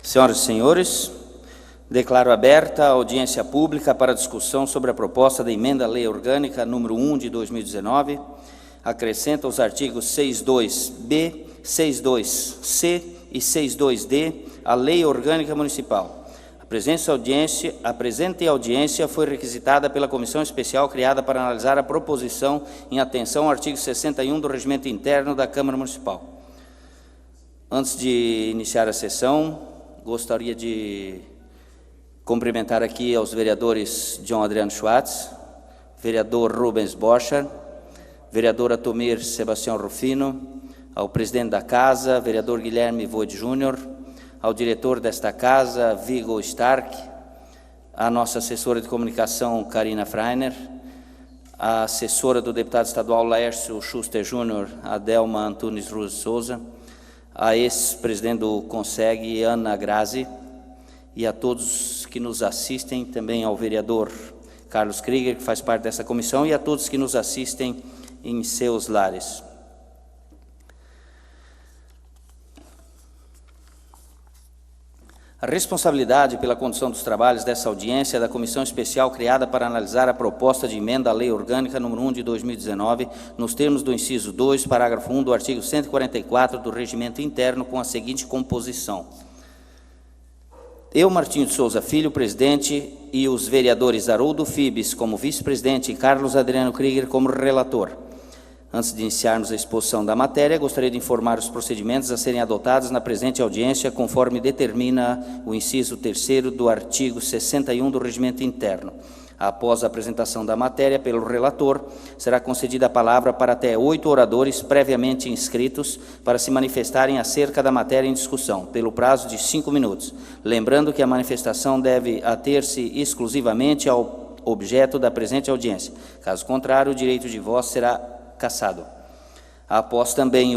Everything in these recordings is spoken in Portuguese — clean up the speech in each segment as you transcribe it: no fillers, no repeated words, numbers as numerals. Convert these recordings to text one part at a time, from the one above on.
Senhoras e senhores, declaro aberta a audiência pública para discussão sobre a proposta de emenda à Lei Orgânica número 1 de 2019, acrescenta os artigos 62B, 62C e 62D à Lei Orgânica Municipal. A presente audiência foi requisitada pela Comissão Especial criada para analisar a proposição em atenção ao artigo 61 do Regimento Interno da Câmara Municipal. Antes de iniciar a sessão, gostaria de cumprimentar aqui aos vereadores John Adriano Schwartz, vereador Rubens Bocher, vereadora Tomir Sebastião Rufino, ao presidente da Casa, vereador Guilherme Void Júnior, ao diretor desta Casa, Vigo Stark, à nossa assessora de comunicação, Karina Freiner, à assessora do deputado estadual Laércio Schuster Júnior, Adelma Antunes Ruz Souza, a ex-presidente do CONSEG, Ana Grazi, e a todos que nos assistem, também ao vereador Carlos Krieger, que faz parte dessa comissão, e a todos que nos assistem em seus lares. A responsabilidade pela condução dos trabalhos dessa audiência é da Comissão Especial criada para analisar a proposta de emenda à Lei Orgânica número 1 de 2019, nos termos do inciso 2, parágrafo 1 do artigo 144 do Regimento Interno, com a seguinte composição. Eu, Martinho de Souza Filho, presidente, e os vereadores Haroldo Fibes como vice-presidente e Carlos Adriano Krieger como relator. Antes de iniciarmos a exposição da matéria, gostaria de informar os procedimentos a serem adotados na presente audiência, conforme determina o inciso 3º do artigo 61 do Regimento Interno. Após a apresentação da matéria pelo relator, será concedida a palavra para até 8 oradores previamente inscritos para se manifestarem acerca da matéria em discussão, pelo prazo de 5 minutos. Lembrando que a manifestação deve ater-se exclusivamente ao objeto da presente audiência. Caso contrário, o direito de voz será cassado. Após também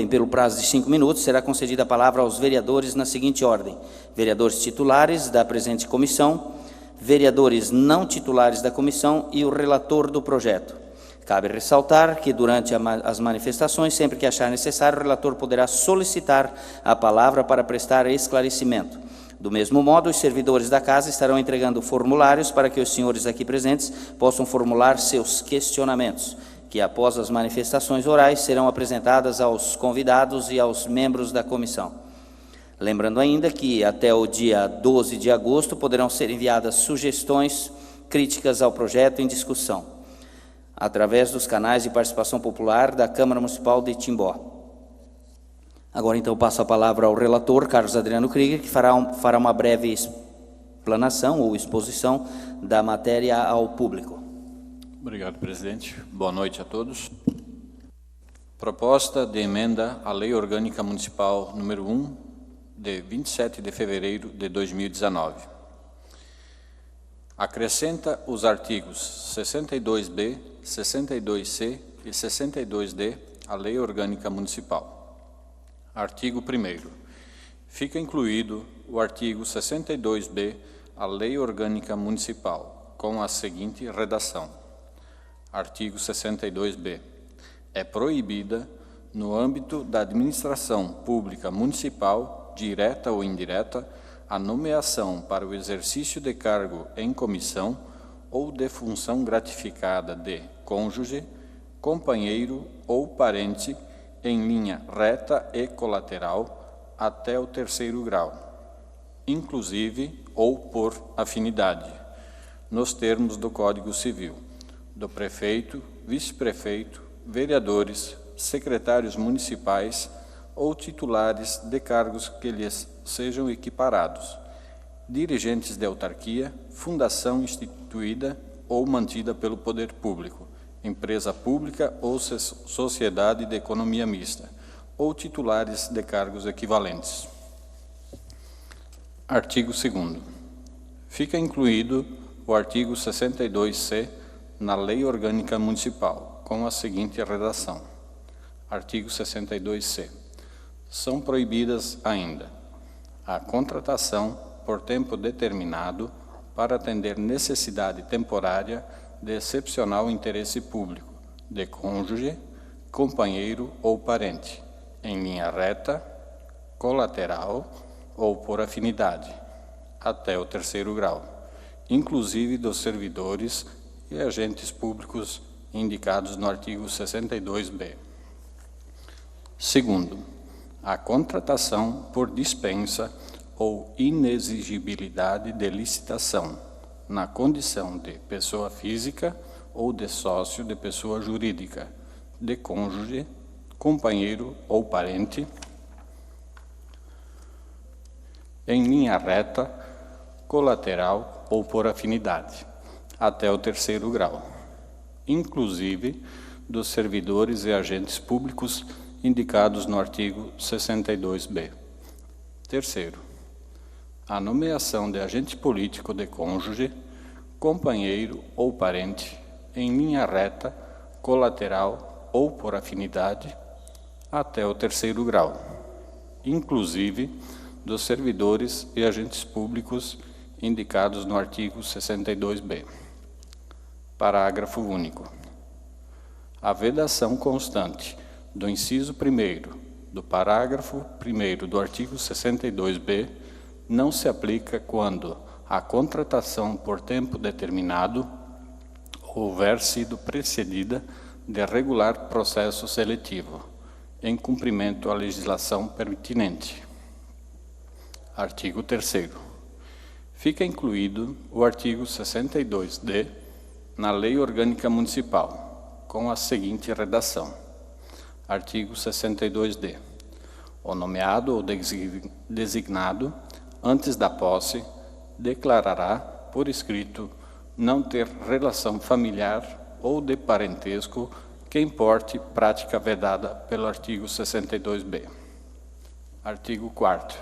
pelo prazo de 5 minutos, será concedida a palavra aos vereadores na seguinte ordem: vereadores titulares da presente comissão, vereadores não titulares da comissão e o relator do projeto. Cabe ressaltar que durante as manifestações, sempre que achar necessário, o relator poderá solicitar a palavra para prestar esclarecimento. Do mesmo modo, os servidores da Casa estarão entregando formulários para que os senhores aqui presentes possam formular seus questionamentos, que após as manifestações orais serão apresentadas aos convidados e aos membros da comissão. Lembrando ainda que até o dia 12 de agosto poderão ser enviadas sugestões, críticas ao projeto em discussão, através dos canais de participação popular da Câmara Municipal de Timbó. Agora, então, passo a palavra ao relator, Carlos Adriano Krieger, que fará uma breve explanação ou exposição da matéria ao público. Obrigado, presidente. Boa noite a todos. Proposta de emenda à Lei Orgânica Municipal número 1, de 27 de fevereiro de 2019. Acrescenta os artigos 62B, 62C e 62D à Lei Orgânica Municipal. Artigo 1º. Fica incluído o artigo 62B à Lei Orgânica Municipal, com a seguinte redação. Artigo 62B. É proibida, no âmbito da administração pública municipal, direta ou indireta, a nomeação para o exercício de cargo em comissão ou de função gratificada de cônjuge, companheiro ou parente em linha reta e colateral até o 3º grau, inclusive ou por afinidade, nos termos do Código Civil, do prefeito, vice-prefeito, vereadores, secretários municipais ou titulares de cargos que lhes sejam equiparados, dirigentes de autarquia, fundação instituída ou mantida pelo poder público, empresa pública ou sociedade de economia mista, ou titulares de cargos equivalentes. Artigo 2º. Fica incluído o artigo 62C na Lei Orgânica Municipal, com a seguinte redação. Artigo 62C. São proibidas ainda a contratação por tempo determinado para atender necessidade temporária de excepcional interesse público, de cônjuge, companheiro ou parente, em linha reta, colateral ou por afinidade, até o 3º grau, inclusive dos servidores e agentes públicos indicados no artigo 62b. Segundo, a contratação por dispensa ou inexigibilidade de licitação, na condição de pessoa física ou de sócio de pessoa jurídica, de cônjuge, companheiro ou parente, em linha reta, colateral ou por afinidade, até o 3º grau, inclusive dos servidores e agentes públicos indicados no artigo 62b. Terceiro, a nomeação de agente político de cônjuge, companheiro ou parente, em linha reta, colateral ou por afinidade, até o 3º grau, inclusive dos servidores e agentes públicos indicados no artigo 62b. Parágrafo único. A vedação constante do inciso 1º do parágrafo 1º do artigo 62b não se aplica quando a contratação por tempo determinado houver sido precedida de regular processo seletivo, em cumprimento à legislação pertinente. Artigo 3º. Fica incluído o artigo 62d na Lei Orgânica Municipal, com a seguinte redação. Artigo 62d. O nomeado ou designado, antes da posse, declarará, por escrito, não ter relação familiar ou de parentesco que importe prática vedada pelo artigo 62b. Artigo 4º.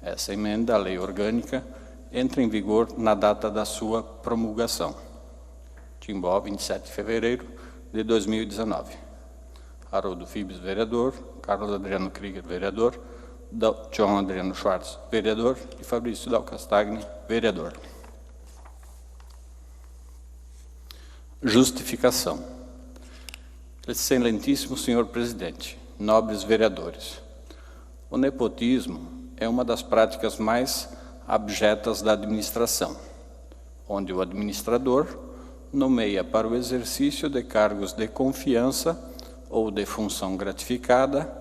Essa emenda à Lei Orgânica entra em vigor na data da sua promulgação. Timbó, 27 de fevereiro de 2019. Haroldo Fibes, vereador. Carlos Adriano Krieger, vereador. John Adriano Schwartz, vereador. E Fabrício Dal Castagni, vereador. Justificação. Excelentíssimo senhor presidente, nobres vereadores, o nepotismo é uma das práticas mais abjetas da administração, onde o administrador nomeia para o exercício de cargos de confiança ou de função gratificada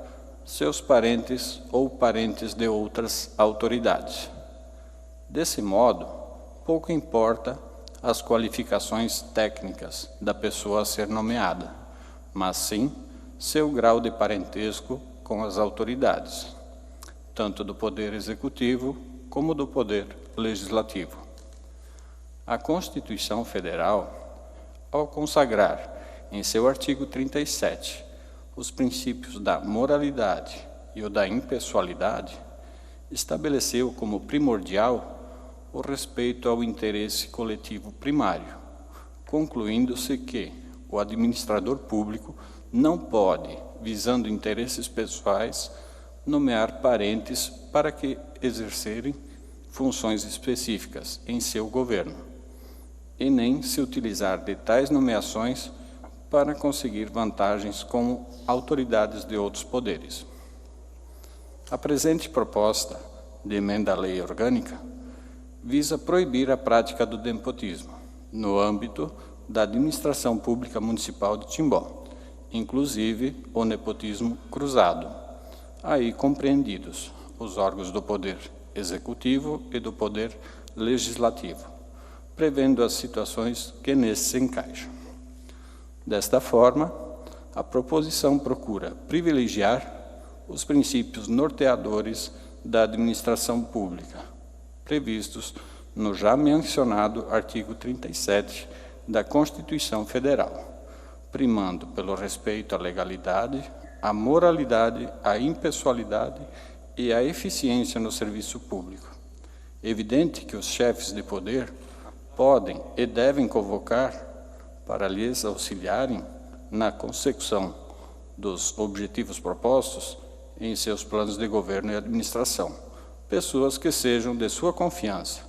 seus parentes ou parentes de outras autoridades. Desse modo, pouco importa as qualificações técnicas da pessoa a ser nomeada, mas sim seu grau de parentesco com as autoridades, tanto do Poder Executivo como do Poder Legislativo. A Constituição Federal, ao consagrar em seu artigo 37 os princípios da moralidade e o da impessoalidade, estabeleceu como primordial o respeito ao interesse coletivo primário, concluindo-se que o administrador público não pode, visando interesses pessoais, nomear parentes para que exercerem funções específicas em seu governo, e nem se utilizar de tais nomeações para conseguir vantagens com autoridades de outros poderes. A presente proposta de emenda à lei orgânica visa proibir a prática do nepotismo no âmbito da administração pública municipal de Timbó, inclusive o nepotismo cruzado, aí compreendidos os órgãos do Poder Executivo e do Poder Legislativo, prevendo as situações que nesses se encaixam. Desta forma, a proposição procura privilegiar os princípios norteadores da administração pública, previstos no já mencionado artigo 37 da Constituição Federal, primando pelo respeito à legalidade, à moralidade, à impessoalidade e à eficiência no serviço público. Evidente que os chefes de poder podem e devem convocar, para lhes auxiliarem na consecução dos objetivos propostos em seus planos de governo e administração, pessoas que sejam de sua confiança,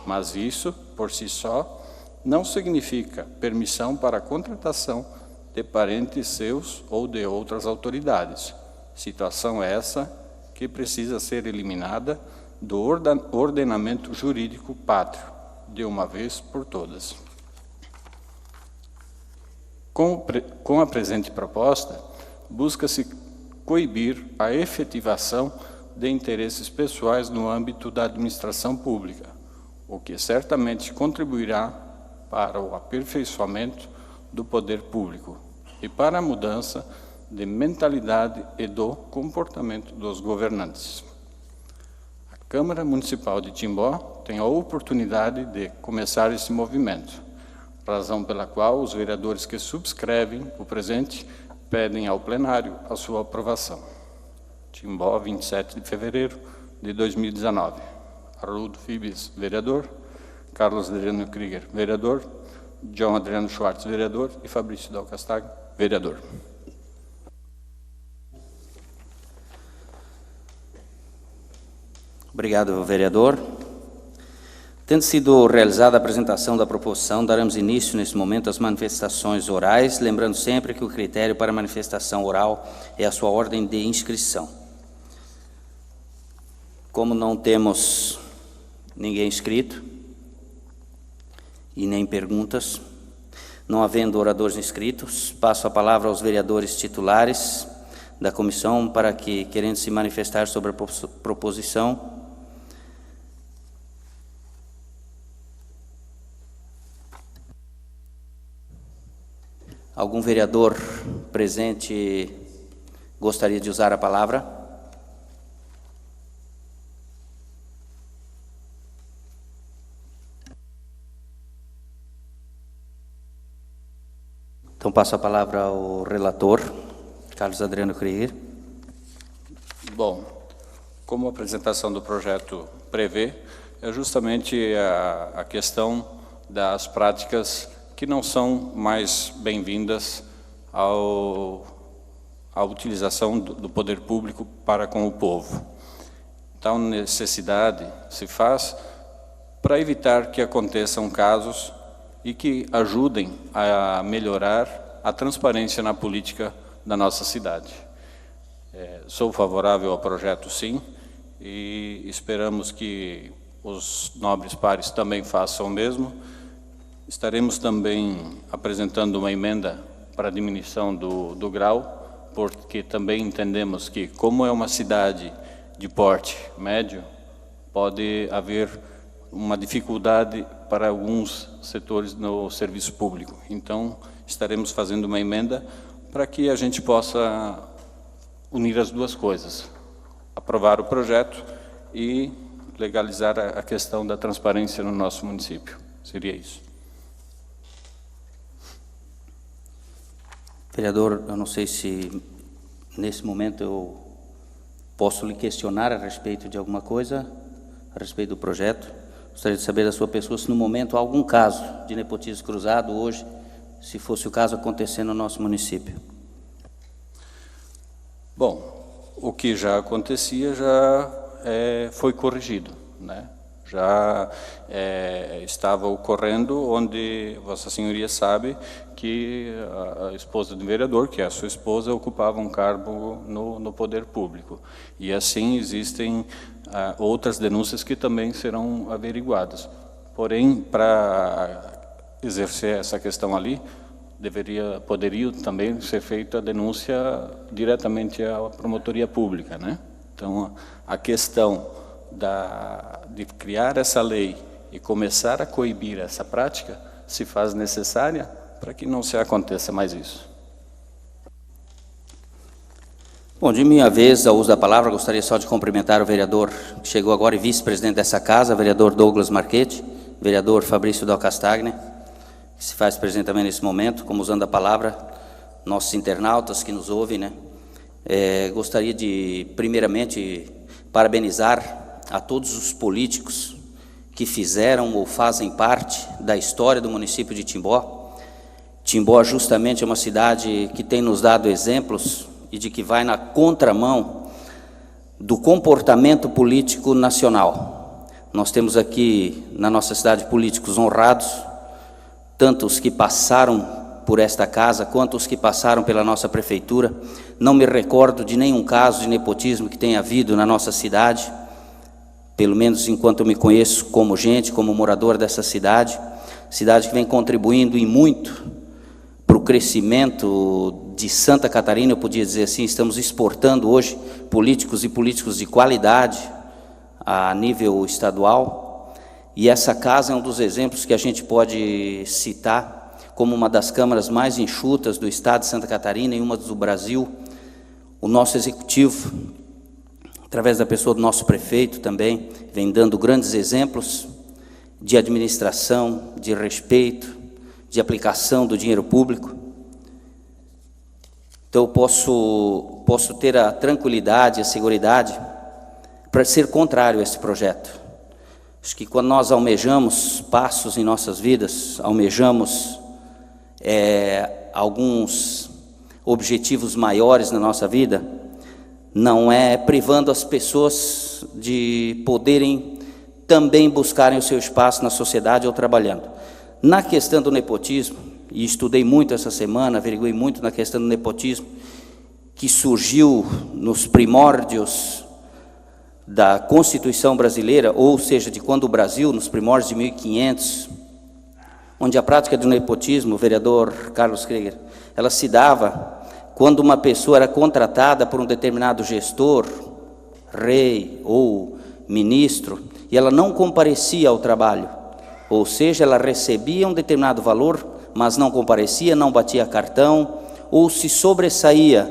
mas isso, por si só, não significa permissão para a contratação de parentes seus ou de outras autoridades, situação essa que precisa ser eliminada do ordenamento jurídico pátrio, de uma vez por todas. Com a presente proposta, busca-se coibir a efetivação de interesses pessoais no âmbito da administração pública, o que certamente contribuirá para o aperfeiçoamento do poder público e para a mudança de mentalidade e do comportamento dos governantes. A Câmara Municipal de Timbó tem a oportunidade de começar esse movimento, razão pela qual os vereadores que subscrevem o presente pedem ao plenário a sua aprovação. Timbó, 27 de fevereiro de 2019. Haroldo Fibes, vereador. Carlos Adriano Krieger, vereador. John Adriano Schwartz, vereador. E Fabrício Del Castagno, vereador. Obrigado, vereador. Tendo sido realizada a apresentação da proposição, daremos início, nesse momento, às manifestações orais, lembrando sempre que o critério para manifestação oral é a sua ordem de inscrição. Como não temos ninguém inscrito e nem perguntas, não havendo oradores inscritos, passo a palavra aos vereadores titulares da comissão para que, querendo se manifestar sobre a proposição, algum vereador presente gostaria de usar a palavra? Então passo a palavra ao relator, Carlos Adriano Krieger. Bom, como a apresentação do projeto prevê, é justamente a questão das práticas que não são mais bem-vindas à utilização do poder público para com o povo. Então, necessidade se faz para evitar que aconteçam casos e que ajudem a melhorar a transparência na política da nossa cidade. Sou favorável ao projeto, sim, e esperamos que os nobres pares também façam o mesmo. Estaremos também apresentando uma emenda para a diminuição do grau, porque também entendemos que, como é uma cidade de porte médio, pode haver uma dificuldade para alguns setores no serviço público. Então, estaremos fazendo uma emenda para que a gente possa unir as duas coisas, aprovar o projeto e legalizar a questão da transparência no nosso município. Seria isso. Vereador, eu não sei se nesse momento eu posso lhe questionar a respeito de alguma coisa, a respeito do projeto. Gostaria de saber da sua pessoa se no momento há algum caso de nepotismo cruzado hoje, se fosse o caso acontecer no nosso município. Bom, o que já acontecia já foi corrigido, né? Já estava ocorrendo, onde Vossa Senhoria sabe que a esposa do vereador, que é a sua esposa, ocupava um cargo no poder público. E assim existem outras denúncias que também serão averiguadas. Porém, para exercer essa questão ali, poderia também ser feita a denúncia diretamente à promotoria pública, né? Então, a questão de criar essa lei e começar a coibir essa prática se faz necessária para que não se aconteça mais isso. Bom, de minha vez, ao uso da palavra, gostaria só de cumprimentar o vereador que chegou agora e vice-presidente dessa casa, vereador Douglas Marchetti, vereador Fabrício Del Castagno, que se faz presente também nesse momento, como usando a palavra, nossos internautas que nos ouvem, né? Gostaria de, primeiramente, parabenizar a todos os políticos que fizeram ou fazem parte da história do município de Timbó. Timbó justamente é uma cidade que tem nos dado exemplos e de que vai na contramão do comportamento político nacional. Nós temos aqui na nossa cidade políticos honrados, tanto os que passaram por esta casa, quanto os que passaram pela nossa prefeitura. Não me recordo de nenhum caso de nepotismo que tenha havido na nossa cidade, pelo menos enquanto eu me conheço como gente, como morador dessa cidade que vem contribuindo em muito para o crescimento de Santa Catarina. Eu podia dizer assim, estamos exportando hoje políticos e políticos de qualidade a nível estadual, e essa casa é um dos exemplos que a gente pode citar como uma das câmaras mais enxutas do estado de Santa Catarina e uma do Brasil. O nosso executivo, através da pessoa do nosso prefeito também, vem dando grandes exemplos de administração, de respeito, de aplicação do dinheiro público. Então eu posso ter a tranquilidade, a seguridade para ser contrário a esse projeto. Acho que quando nós almejamos passos em nossas vidas, almejamos alguns objetivos maiores na nossa vida, não é privando as pessoas de poderem também buscarem o seu espaço na sociedade ou trabalhando. Na questão do nepotismo, e estudei muito essa semana, averiguei muito na questão do nepotismo, que surgiu nos primórdios da Constituição brasileira, ou seja, de quando o Brasil, nos primórdios de 1500, onde a prática do nepotismo, o vereador Carlos Krieger, ela se dava quando uma pessoa era contratada por um determinado gestor, rei ou ministro, e ela não comparecia ao trabalho, ou seja, ela recebia um determinado valor, mas não comparecia, não batia cartão, ou se sobressaía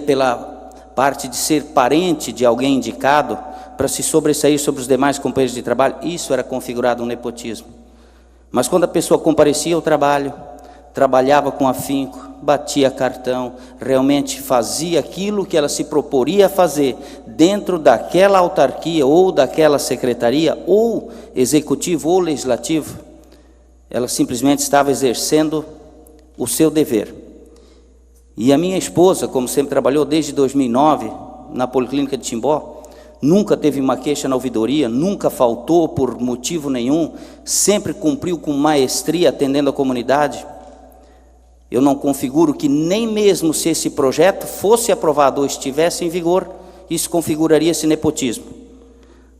pela parte de ser parente de alguém indicado, para se sobressair sobre os demais companheiros de trabalho. Isso era configurado um nepotismo. Mas quando a pessoa comparecia ao trabalho, trabalhava com afinco, batia cartão, realmente fazia aquilo que ela se proporia a fazer dentro daquela autarquia ou daquela secretaria, ou executivo ou legislativo, ela simplesmente estava exercendo o seu dever. E a minha esposa, como sempre trabalhou desde 2009 na Policlínica de Timbó, nunca teve uma queixa na ouvidoria, nunca faltou por motivo nenhum, sempre cumpriu com maestria atendendo a comunidade. Eu não configuro que nem mesmo se esse projeto fosse aprovado ou estivesse em vigor, isso configuraria esse nepotismo.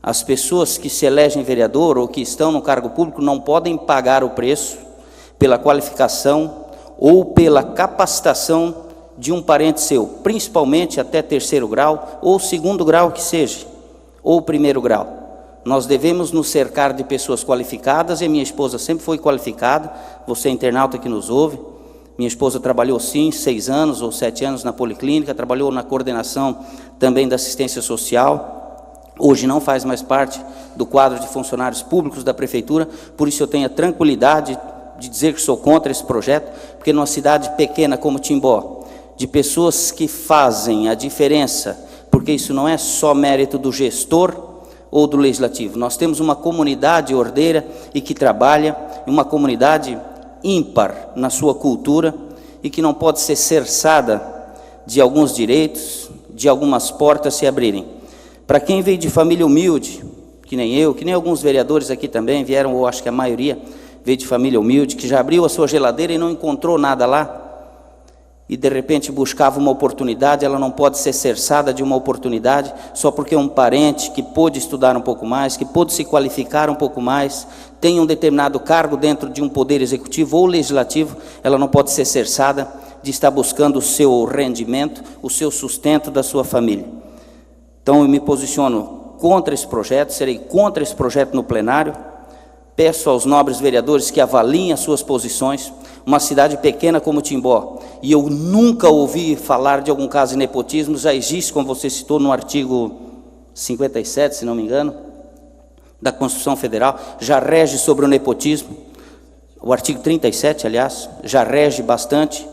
As pessoas que se elegem vereador ou que estão no cargo público não podem pagar o preço pela qualificação ou pela capacitação de um parente seu, principalmente até 3º grau ou 2º grau que seja, ou 1º grau. Nós devemos nos cercar de pessoas qualificadas, e a minha esposa sempre foi qualificada. Você internauta que nos ouve, minha esposa trabalhou sim 6 anos ou 7 anos na Policlínica, trabalhou na coordenação também da assistência social, hoje não faz mais parte do quadro de funcionários públicos da prefeitura, por isso eu tenho a tranquilidade de dizer que sou contra esse projeto, porque numa cidade pequena como Timbó, de pessoas que fazem a diferença, porque isso não é só mérito do gestor ou do legislativo, nós temos uma comunidade ordeira e que trabalha, uma comunidade ímpar na sua cultura e que não pode ser cerçada de alguns direitos, de algumas portas se abrirem. Para quem veio de família humilde, que nem eu, que nem alguns vereadores aqui também vieram, ou acho que a maioria veio de família humilde, que já abriu a sua geladeira e não encontrou nada lá, e de repente buscava uma oportunidade, ela não pode ser cerçada de uma oportunidade só porque um parente que pôde estudar um pouco mais, que pôde se qualificar um pouco mais, tem um determinado cargo dentro de um poder executivo ou legislativo, ela não pode ser cerçada de estar buscando o seu rendimento, o seu sustento da sua família. Então eu me posiciono contra esse projeto, serei contra esse projeto no plenário, peço aos nobres vereadores que avaliem as suas posições. Uma cidade pequena como Timbó, e eu nunca ouvi falar de algum caso de nepotismo, já existe, como você citou, no artigo 57, se não me engano, da Constituição Federal, já rege sobre o nepotismo, o artigo 37, aliás, já rege bastante,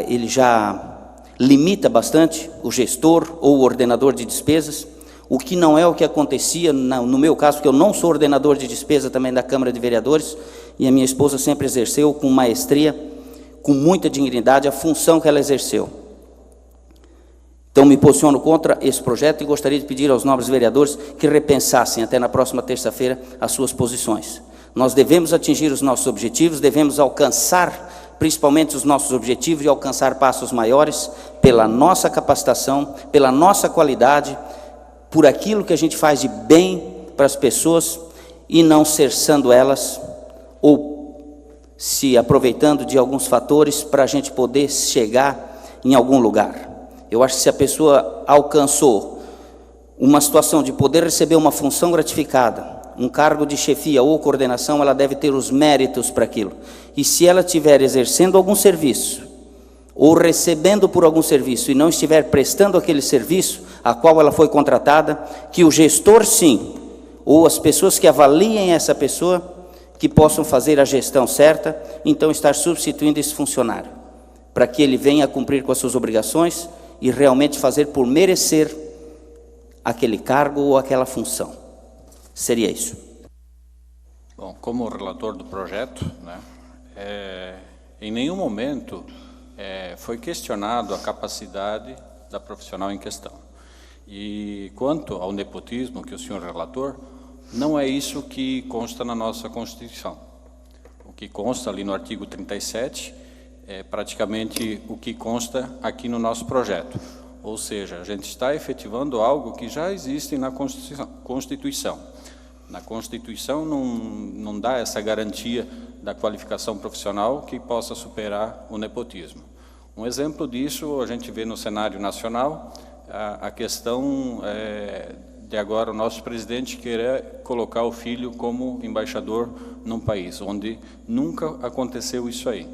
ele já limita bastante o gestor ou o ordenador de despesas, o que não é o que acontecia no meu caso, porque eu não sou ordenador de despesa também da Câmara de Vereadores, e a minha esposa sempre exerceu com maestria, com muita dignidade, a função que ela exerceu. Então, me posiciono contra esse projeto e gostaria de pedir aos nobres vereadores que repensassem até na próxima terça-feira as suas posições. Nós devemos atingir os nossos objetivos, devemos alcançar principalmente os nossos objetivos e alcançar passos maiores pela nossa capacitação, pela nossa qualidade, por aquilo que a gente faz de bem para as pessoas e não cerçando elas ou se aproveitando de alguns fatores para a gente poder chegar em algum lugar. Eu acho que se a pessoa alcançou uma situação de poder receber uma função gratificada, um cargo de chefia ou coordenação, ela deve ter os méritos para aquilo. E se ela estiver exercendo algum serviço, ou recebendo por algum serviço, e não estiver prestando aquele serviço a qual ela foi contratada, que o gestor sim, ou as pessoas que avaliem essa pessoa, que possam fazer a gestão certa, então estar substituindo esse funcionário, para que ele venha a cumprir com as suas obrigações, e realmente fazer por merecer aquele cargo ou aquela função. Seria isso. Bom, como relator do projeto, né, em nenhum momento foi questionado a capacidade da profissional em questão. E quanto ao nepotismo, que o senhor relator, não é isso que consta na nossa Constituição. O que consta ali no artigo 37 é praticamente o que consta aqui no nosso projeto. Ou seja, a gente está efetivando algo que já existe na Constituição. Na Constituição não dá essa garantia da qualificação profissional que possa superar o nepotismo. Um exemplo disso a gente vê no cenário nacional, a questão de agora o nosso presidente querer colocar o filho como embaixador num país, onde nunca aconteceu isso aí,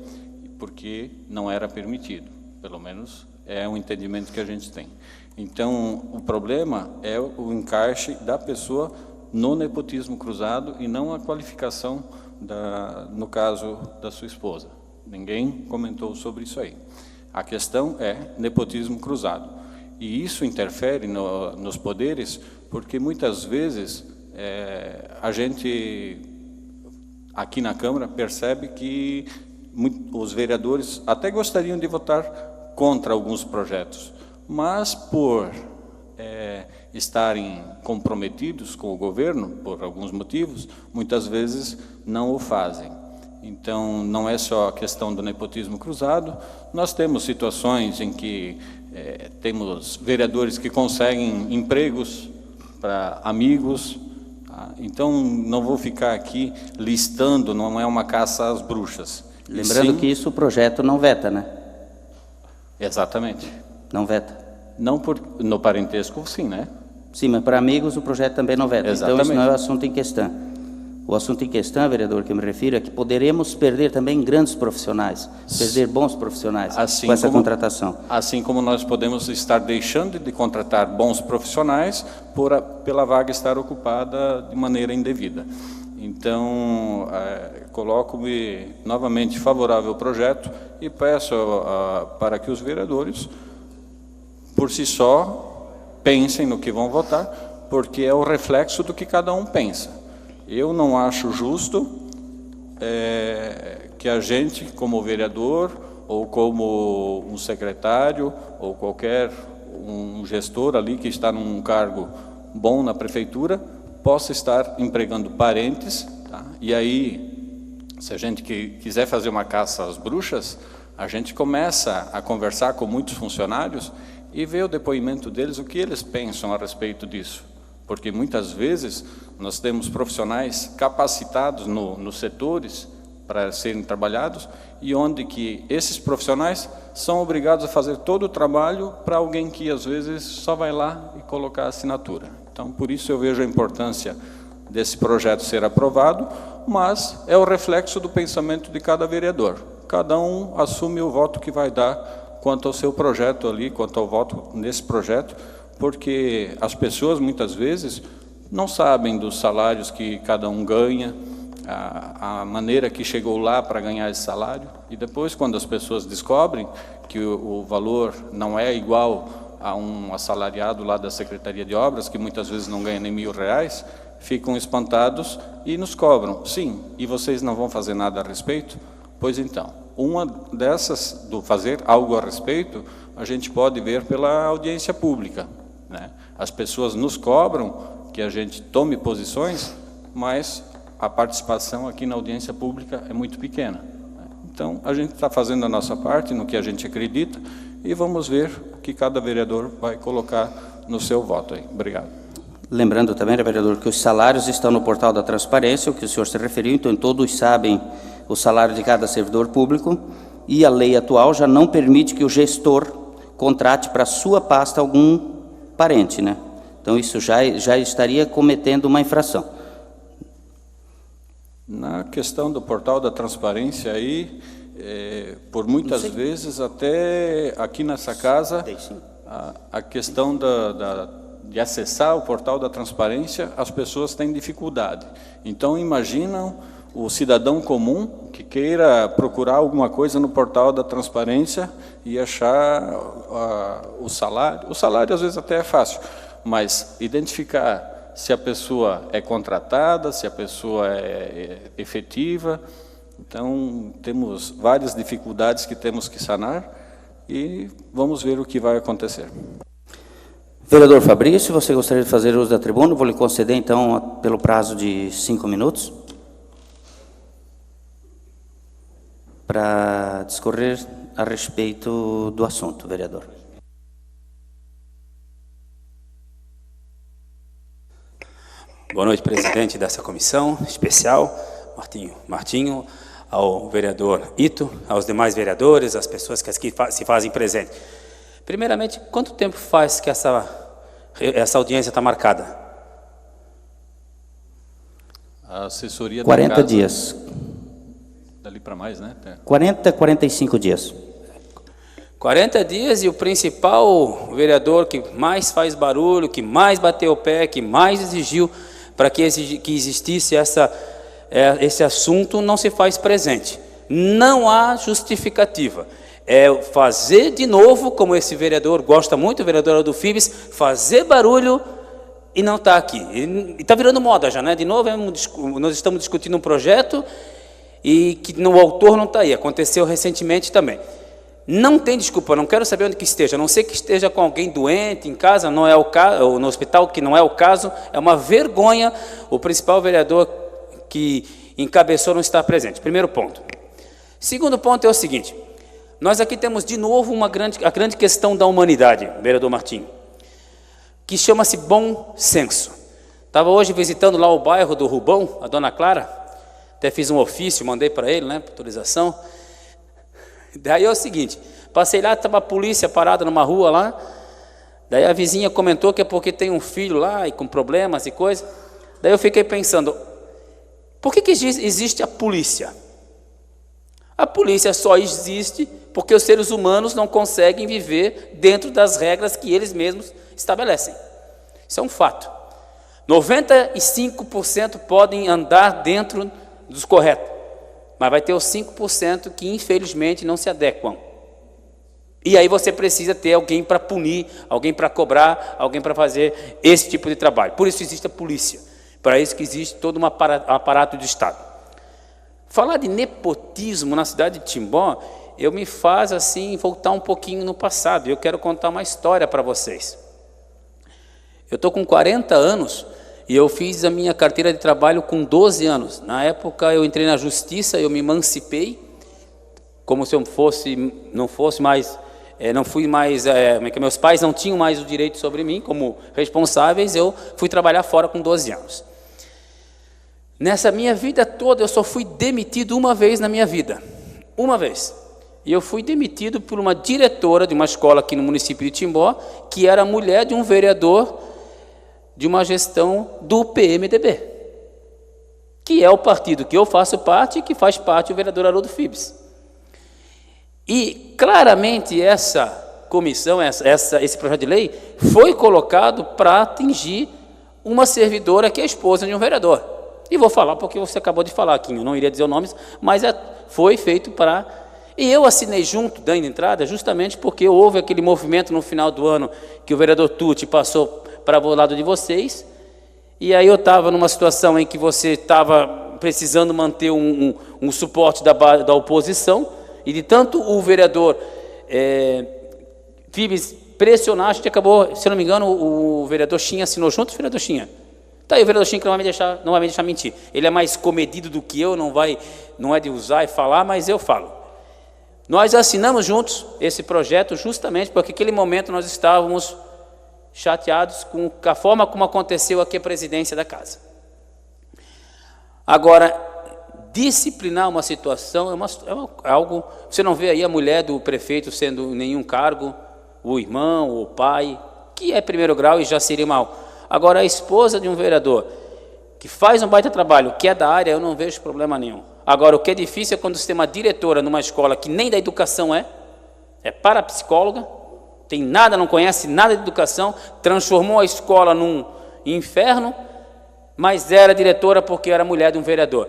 porque não era permitido, pelo menos é um entendimento que a gente tem. Então, o problema é o encaixe da pessoa no nepotismo cruzado e não a qualificação, no caso da sua esposa. Ninguém comentou sobre isso aí. A questão é nepotismo cruzado. E isso interfere nos poderes, porque muitas vezes a gente, aqui na Câmara, percebe que os vereadores até gostariam de votar contra alguns projetos, mas por estarem comprometidos com o governo, por alguns motivos, muitas vezes não o fazem. Então, não é só a questão do nepotismo cruzado, nós temos situações em que temos vereadores que conseguem empregos para amigos. Então, não vou ficar aqui listando, não é uma caça às bruxas. Lembrando que isso o projeto não veta, né? Exatamente. Não veta. Não no parentesco, sim, né? Sim, mas para amigos o projeto também não veta. Exatamente. Então, isso não é o assunto em questão. O assunto em questão, vereador, que eu me refiro, é que poderemos perder também grandes profissionais, perder bons profissionais com essa contratação. Assim como nós podemos estar deixando de contratar bons profissionais pela vaga estar ocupada de maneira indevida. Então, coloco-me novamente favorável ao projeto e peço para que os vereadores, por si só, pensem no que vão votar, porque é o reflexo do que cada um pensa. Eu não acho justo que a gente, como vereador, ou como um secretário, ou qualquer um gestor ali que está num cargo bom na prefeitura, possa estar empregando parentes, tá? E aí, se a gente quiser fazer uma caça às bruxas, a gente começa a conversar com muitos funcionários e ver o depoimento deles, o que eles pensam a respeito disso. Porque muitas vezes nós temos profissionais capacitados nos setores para serem trabalhados e onde que esses profissionais são obrigados a fazer todo o trabalho para alguém que às vezes só vai lá e colocar a assinatura. Então, por isso eu vejo a importância desse projeto ser aprovado, mas é o reflexo do pensamento de cada vereador. Cada um assume o voto que vai dar quanto ao seu projeto ali, quanto ao voto nesse projeto, porque as pessoas, muitas vezes, não sabem dos salários que cada um ganha, a maneira que chegou lá para ganhar esse salário, e depois, quando as pessoas descobrem que o valor não é igual a um assalariado lá da Secretaria de Obras, que muitas vezes não ganha nem R$1.000, ficam espantados e nos cobram. Sim, e vocês não vão fazer nada a respeito? Pois então, uma dessas, do fazer algo a respeito, a gente pode ver pela audiência pública, né? As pessoas nos cobram que a gente tome posições, mas a participação aqui na audiência pública é muito pequena. Então, a gente está fazendo a nossa parte no que a gente acredita e vamos ver o que cada vereador vai colocar no seu voto aí. Obrigado. Lembrando também, vereador, que os salários estão no portal da transparência, o que o senhor se referiu, então todos sabem o salário de cada servidor público, e a lei atual já não permite que o gestor contrate para sua pasta algum parente, né? Então isso já estaria cometendo uma infração. Na questão do portal da transparência aí, por muitas vezes, até aqui nessa casa, a questão de acessar o portal da transparência, as pessoas têm dificuldade. Então, imaginam o cidadão comum que queira procurar alguma coisa no portal da transparência e achar o salário. O salário, às vezes, até é fácil, mas identificar se a pessoa é contratada, se a pessoa é efetiva. Então, temos várias dificuldades que temos que sanar e vamos ver o que vai acontecer. Vereador Fabrício, você gostaria de fazer uso da tribuna? Vou lhe conceder, então, pelo prazo de 5 minutos, para discorrer a respeito do assunto, vereador. Boa noite, presidente dessa comissão especial, Martinho, ao vereador Ito, aos demais vereadores, às pessoas que aqui se fazem presente. Primeiramente, quanto tempo faz que essa audiência está marcada? A assessoria 40 da casa, dias. Dali para mais, né? 40, 45 dias. 40 dias e o principal vereador que mais faz barulho, que mais bateu o pé, que mais exigiu para que existisse esse assunto, não se faz presente. Não há justificativa. É fazer de novo, como esse vereador gosta muito, o vereador do FIBS, fazer barulho e não está aqui. E está virando moda já, né? De novo, nós estamos discutindo um projeto e que o autor não está aí. Aconteceu recentemente também. Não tem desculpa, não quero saber onde que esteja, a não ser que esteja com alguém doente em casa, não é o caso, ou no hospital, que não é o caso. É uma vergonha o principal vereador que encabeçou não estar presente. Primeiro ponto. Segundo ponto é o seguinte: nós aqui temos de novo a grande questão da humanidade, vereador Martinho, que chama-se bom senso. Estava hoje visitando lá o bairro do Rubão, a dona Clara, até fiz um ofício, mandei para ele, né, autorização. Daí é o seguinte, passei lá, estava a polícia parada numa rua lá, daí a vizinha comentou que é porque tem um filho lá e com problemas e coisa. Daí eu fiquei pensando, por que existe a polícia? A polícia só existe porque os seres humanos não conseguem viver dentro das regras que eles mesmos estabelecem. Isso é um fato. 95% podem andar dentro dos corretos, mas vai ter os 5% que infelizmente não se adequam. E aí você precisa ter alguém para punir, alguém para cobrar, alguém para fazer esse tipo de trabalho. Por isso existe a polícia, para isso que existe todo um aparato de Estado. Falar de nepotismo na cidade de Timbó, eu me faz assim voltar um pouquinho no passado. Eu quero contar uma história para vocês. Eu estou com 40 anos e eu fiz a minha carteira de trabalho com 12 anos. Na época eu entrei na justiça, eu me emancipei, como se eu não fui mais, meus pais não tinham mais o direito sobre mim, como responsáveis, eu fui trabalhar fora com 12 anos. Nessa minha vida toda eu só fui demitido uma vez na minha vida, uma vez. E eu fui demitido por uma diretora de uma escola aqui no município de Timbó, que era mulher de um vereador de uma gestão do PMDB, que é o partido que eu faço parte e que faz parte o vereador Haroldo Fibes. E claramente essa comissão, esse projeto de lei foi colocado para atingir uma servidora que é esposa de um vereador. E vou falar porque você acabou de falar aqui, eu não iria dizer os nomes, mas foi feito para... E eu assinei junto, dando entrada, justamente porque houve aquele movimento no final do ano que o vereador Tucci passou para o lado de vocês, e aí eu estava numa situação em que você estava precisando manter um suporte da oposição, e de tanto o vereador Fibes pressionar, a gente acabou, se não me engano, o vereador Chinha assinou junto, o vereador Chinha. Tá aí o vereador Chinha que não vai me deixar mentir. Ele é mais comedido do que eu, não é de usar e falar, mas eu falo. Nós assinamos juntos esse projeto justamente porque naquele momento nós estávamos chateados com a forma como aconteceu aqui a presidência da casa. Agora, disciplinar uma situação é algo... Você não vê aí a mulher do prefeito sendo nenhum cargo, o irmão, o pai, que é primeiro grau e já seria mal. Agora, a esposa de um vereador que faz um baita trabalho, que é da área, eu não vejo problema nenhum. Agora, o que é difícil é quando você tem uma diretora numa escola que nem da educação é parapsicóloga, tem nada, não conhece nada de educação, transformou a escola num inferno, mas era diretora porque era mulher de um vereador.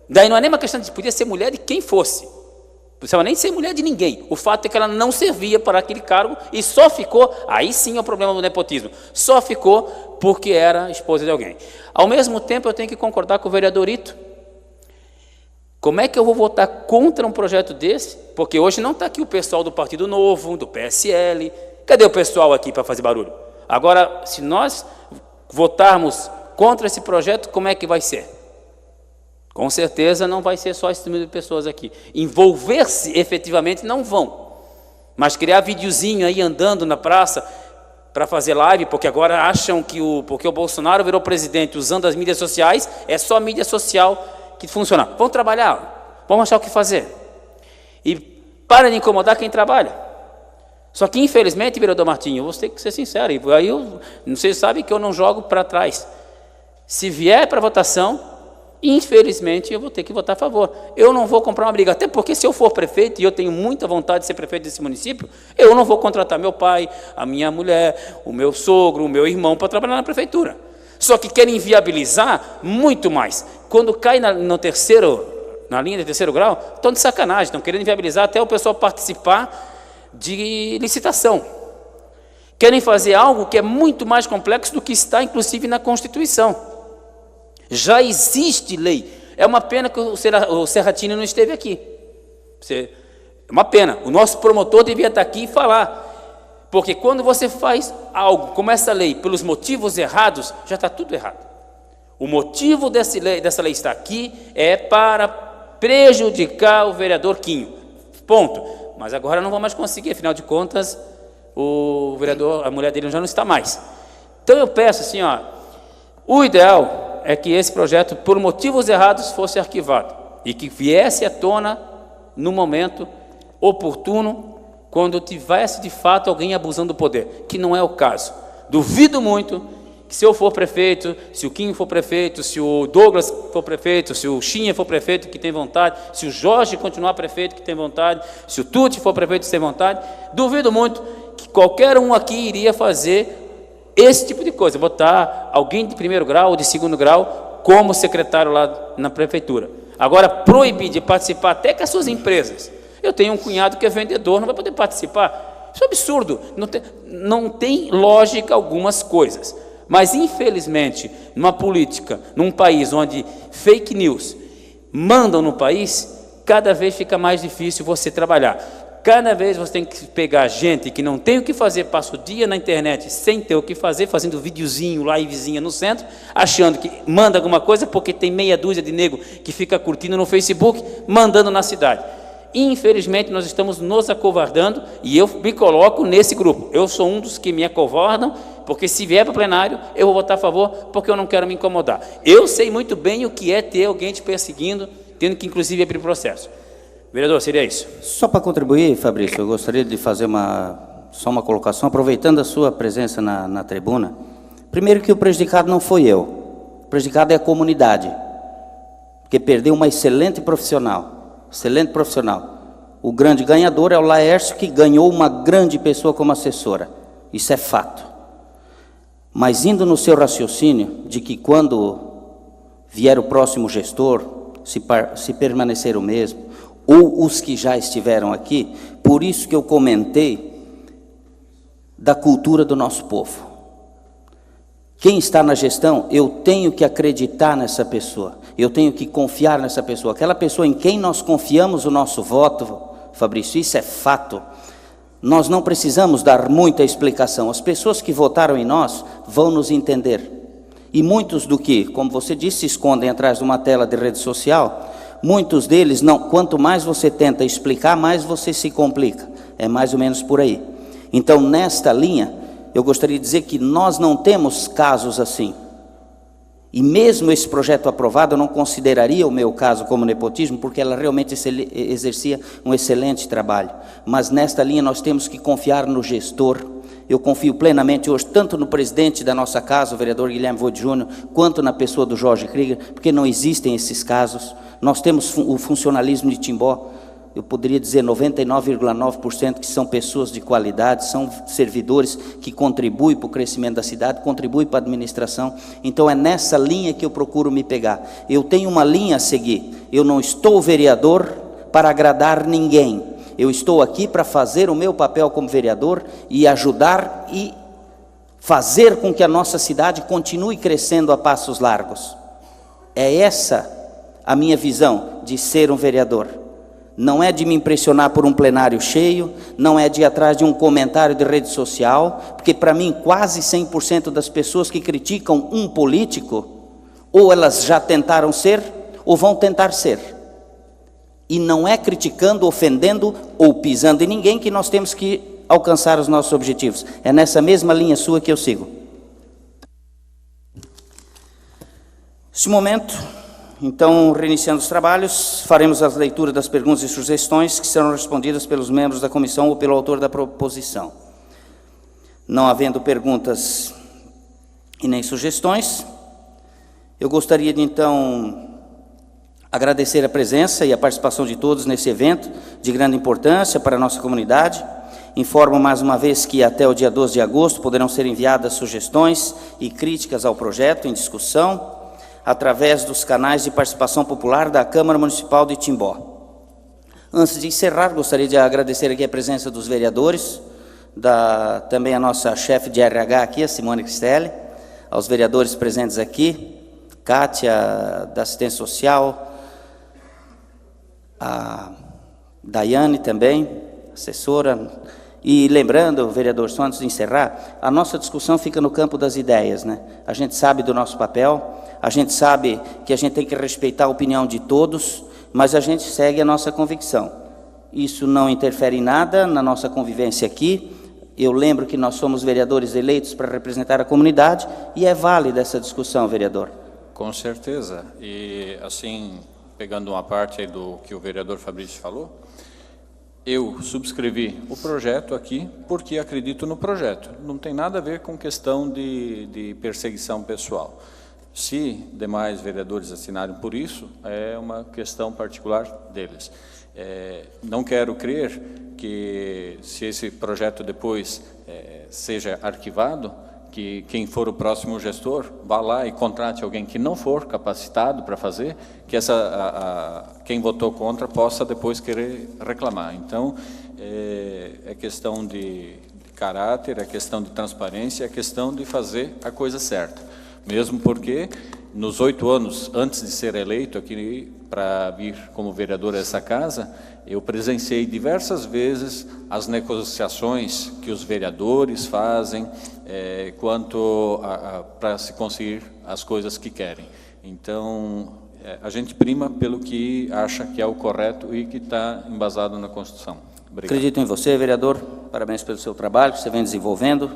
Daí não é nem uma questão de podia ser mulher de quem fosse, não precisava nem ser mulher de ninguém. O fato é que ela não servia para aquele cargo e só ficou, aí sim é o problema do nepotismo, só ficou porque era esposa de alguém. Ao mesmo tempo eu tenho que concordar com o vereador Ito. Como é que eu vou votar contra um projeto desse? Porque hoje não está aqui o pessoal do Partido Novo, do PSL. Cadê o pessoal aqui para fazer barulho? Agora, se nós votarmos contra esse projeto, como é que vai ser? Com certeza não vai ser só esse número de pessoas aqui. Envolver-se efetivamente não vão. Mas criar videozinho aí andando na praça para fazer live, porque agora acham que porque o Bolsonaro virou presidente usando as mídias sociais, é só mídia social que funciona. Vamos trabalhar, vamos achar o que fazer. E para de incomodar quem trabalha. Só que, infelizmente, vereador Martinho, eu vou ter que ser sincero, e aí vocês sabem que eu não jogo para trás. Se vier para votação, infelizmente, eu vou ter que votar a favor. Eu não vou comprar uma briga, até porque se eu for prefeito, e eu tenho muita vontade de ser prefeito desse município, eu não vou contratar meu pai, a minha mulher, o meu sogro, o meu irmão para trabalhar na prefeitura. Só que querem viabilizar muito mais. Quando cai na linha de terceiro grau, estão de sacanagem, estão querendo viabilizar até o pessoal participar de licitação. Querem fazer algo que é muito mais complexo do que está, inclusive, na Constituição. Já existe lei. É uma pena que o Serratini não esteve aqui. É uma pena. O nosso promotor devia estar aqui e falar. Porque quando você faz algo como essa lei, pelos motivos errados, já está tudo errado. O motivo dessa lei estar aqui é para prejudicar o vereador Quinho. Ponto. Mas agora não vou mais conseguir, afinal de contas, o vereador, a mulher dele já não está mais. Então eu peço assim, o ideal é que esse projeto, por motivos errados, fosse arquivado e que viesse à tona no momento oportuno, quando tivesse de fato alguém abusando do poder, que não é o caso. Duvido muito que se eu for prefeito, se o Quinho for prefeito, se o Douglas for prefeito, se o Chinha for prefeito que tem vontade, se o Jorge continuar prefeito que tem vontade, se o Tuti for prefeito que tem vontade, duvido muito que qualquer um aqui iria fazer esse tipo de coisa, botar alguém de primeiro grau ou de segundo grau como secretário lá na prefeitura. Agora, proibir de participar até com as suas empresas. Eu tenho um cunhado que é vendedor, não vai poder participar. Isso é absurdo. Não tem lógica algumas coisas. Mas, infelizmente, numa política, num país onde fake news mandam no país, cada vez fica mais difícil você trabalhar. Cada vez você tem que pegar gente que não tem o que fazer, passa o dia na internet sem ter o que fazer, fazendo videozinho, livezinha no centro, achando que manda alguma coisa porque tem meia dúzia de nego que fica curtindo no Facebook, mandando na cidade. Infelizmente, nós estamos nos acovardando e eu me coloco nesse grupo. Eu sou um dos que me acovardam, porque se vier para o plenário, eu vou votar a favor, porque eu não quero me incomodar. Eu sei muito bem o que é ter alguém te perseguindo, tendo que, inclusive, abrir processo. Vereador, seria isso. Só para contribuir, Fabrício, eu gostaria de fazer só uma colocação, aproveitando a sua presença na tribuna. Primeiro que o prejudicado não foi eu, o prejudicado é a comunidade, porque perdeu uma excelente profissional. O grande ganhador é o Laércio, que ganhou uma grande pessoa como assessora. Isso é fato. Mas indo no seu raciocínio de que quando vier o próximo gestor, se permanecer o mesmo, ou os que já estiveram aqui, por isso que eu comentei da cultura do nosso povo. Quem está na gestão, eu tenho que acreditar nessa pessoa, eu tenho que confiar nessa pessoa, aquela pessoa em quem nós confiamos o nosso voto, Fabrício, isso é fato. Nós não precisamos dar muita explicação. As pessoas que votaram em nós vão nos entender. E muitos do que, como você disse, se escondem atrás de uma tela de rede social, muitos deles, não, quanto mais você tenta explicar, mais você se complica. É mais ou menos por aí. Então, nesta linha, eu gostaria de dizer que nós não temos casos assim. E mesmo esse projeto aprovado, eu não consideraria o meu caso como nepotismo, porque ela realmente exercia um excelente trabalho. Mas nesta linha nós temos que confiar no gestor. Eu confio plenamente hoje, tanto no presidente da nossa casa, o vereador Guilherme Voit Júnior, quanto na pessoa do Jorge Krieger, porque não existem esses casos. Nós temos o funcionalismo de Timbó, eu poderia dizer 99,9% que são pessoas de qualidade, são servidores que contribuem para o crescimento da cidade, contribuem para a administração. Então é nessa linha que eu procuro me pegar. Eu tenho uma linha a seguir. Eu não estou vereador para agradar ninguém. Eu estou aqui para fazer o meu papel como vereador e ajudar e fazer com que a nossa cidade continue crescendo a passos largos. É essa a minha visão de ser um vereador. Não é de me impressionar por um plenário cheio, não é de ir atrás de um comentário de rede social, porque para mim quase 100% das pessoas que criticam um político, ou elas já tentaram ser, ou vão tentar ser. E não é criticando, ofendendo ou pisando em ninguém que nós temos que alcançar os nossos objetivos. É nessa mesma linha sua que eu sigo. Neste momento, então, reiniciando os trabalhos, faremos as leituras das perguntas e sugestões que serão respondidas pelos membros da comissão ou pelo autor da proposição. Não havendo perguntas e nem sugestões, eu gostaria de, então, agradecer a presença e a participação de todos nesse evento de grande importância para a nossa comunidade. Informo mais uma vez que até o dia 12 de agosto poderão ser enviadas sugestões e críticas ao projeto em discussão, através dos canais de participação popular da Câmara Municipal de Timbó. Antes de encerrar, gostaria de agradecer aqui a presença dos vereadores, também a nossa chefe de RH aqui, a Simone Cristelli, aos vereadores presentes aqui, Kátia, da Assistência Social, a Daiane também, assessora. E lembrando, vereador, só antes de encerrar, a nossa discussão fica no campo das ideias, né? A gente sabe do nosso papel, a gente sabe que a gente tem que respeitar a opinião de todos, mas a gente segue a nossa convicção. Isso não interfere em nada na nossa convivência aqui. Eu lembro que nós somos vereadores eleitos para representar a comunidade e é válida essa discussão, vereador. Com certeza. E, assim, pegando uma parte aí do que o vereador Fabrício falou, eu subscrevi o projeto aqui porque acredito no projeto. Não tem nada a ver com questão de perseguição pessoal. Se demais vereadores assinarem por isso, é uma questão particular deles. Não quero crer que, se esse projeto depois seja arquivado, que quem for o próximo gestor vá lá e contrate alguém que não for capacitado para fazer, que quem votou contra possa depois querer reclamar. Então, é questão de caráter, é questão de transparência, é questão de fazer a coisa certa. Mesmo porque, nos 8 anos antes de ser eleito aqui para vir como vereador dessa casa, eu presenciei diversas vezes as negociações que os vereadores fazem quanto para se conseguir as coisas que querem. Então, a gente prima pelo que acha que é o correto e que está embasado na Constituição. Obrigado. Acredito em você, vereador. Parabéns pelo seu trabalho que você vem desenvolvendo.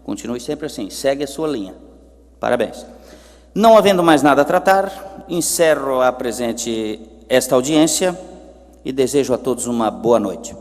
Continue sempre assim, segue a sua linha. Parabéns. Não havendo mais nada a tratar, encerro esta audiência e desejo a todos uma boa noite.